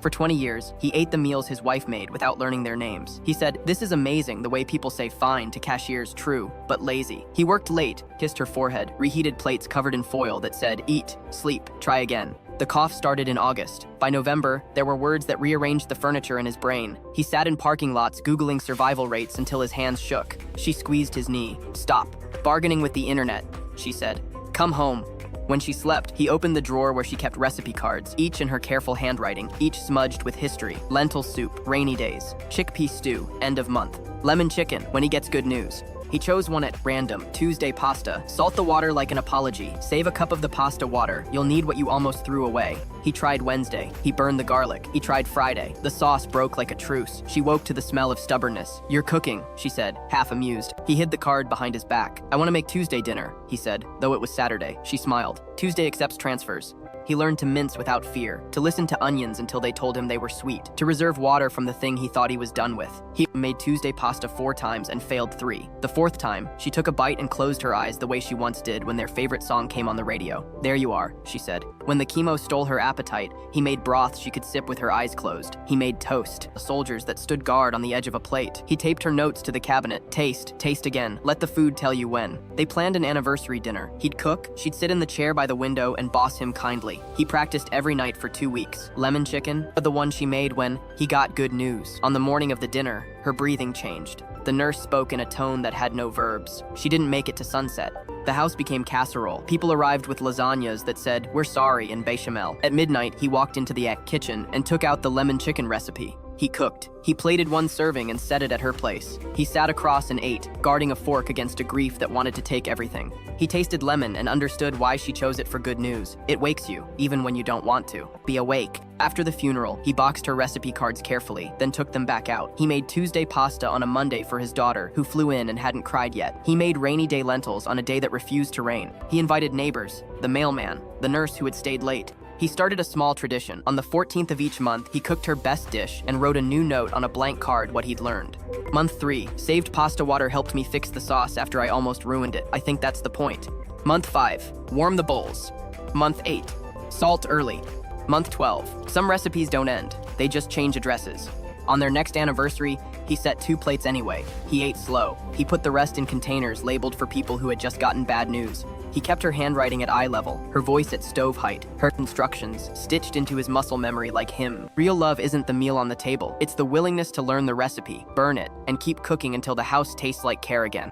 For 20 years, he ate the meals his wife made without learning their names. He said, "This is amazing the way people say fine to cashiers, true, but lazy." He worked late, kissed her forehead, reheated plates covered in foil that said, "Eat, sleep, try again." The cough started in August. By November, there were words that rearranged the furniture in his brain. He sat in parking lots Googling survival rates until his hands shook. She squeezed his knee. "Stop. Bargaining with the internet," she said. "Come home." When she slept, he opened the drawer where she kept recipe cards, each in her careful handwriting, each smudged with history. Lentil soup, rainy days. Chickpea stew, end of month. Lemon chicken, when he gets good news. He chose one at random, Tuesday pasta. Salt the water like an apology. Save a cup of the pasta water. You'll need what you almost threw away. He tried Wednesday. He burned the garlic. He tried Friday. The sauce broke like a truce. She woke to the smell of stubbornness. "You're cooking," she said, half amused. He hid the card behind his back. "I want to make Tuesday dinner," he said, though it was Saturday. She smiled. "Tuesday accepts transfers." He learned to mince without fear, to listen to onions until they told him they were sweet, to reserve water from the thing he thought he was done with. He made Tuesday pasta 4 times and failed 3. The 4th time, she took a bite and closed her eyes the way she once did when their favorite song came on the radio. "There you are," she said. When the chemo stole her appetite, he made broth she could sip with her eyes closed. He made toast, the soldiers that stood guard on the edge of a plate. He taped her notes to the cabinet. "Taste, taste again. Let the food tell you when." They planned an anniversary dinner. He'd cook, she'd sit in the chair by the window and boss him kindly. He practiced every night for 2 weeks. Lemon chicken, the one she made when he got good news. On the morning of the dinner, her breathing changed. The nurse spoke in a tone that had no verbs. She didn't make it to sunset. The house became casserole. People arrived with lasagnas that said, "We're sorry," in bechamel. At midnight, he walked into the kitchen and took out the lemon chicken recipe. He cooked. He plated 1 serving and set it at her place. He sat across and ate, guarding a fork against a grief that wanted to take everything. He tasted lemon and understood why she chose it for good news. It wakes you, even when you don't want to. Be awake. After the funeral, he boxed her recipe cards carefully, then took them back out. He made Tuesday pasta on a Monday for his daughter, who flew in and hadn't cried yet. He made rainy day lentils on a day that refused to rain. He invited neighbors, the mailman, the nurse who had stayed late. He started a small tradition. On the 14th of each month, he cooked her best dish and wrote a new note on a blank card what he'd learned. Month 3, saved pasta water helped me fix the sauce after I almost ruined it. I think that's the point. Month 5, warm the bowls. Month 8, salt early. Month 12, some recipes don't end. They just change addresses. On their next anniversary, he set 2 plates anyway. He ate slow. He put the rest in containers labeled for people who had just gotten bad news. He kept her handwriting at eye level, her voice at stove height, her instructions stitched into his muscle memory like him. Real love isn't the meal on the table. It's the willingness to learn the recipe, burn it, and keep cooking until the house tastes like care again.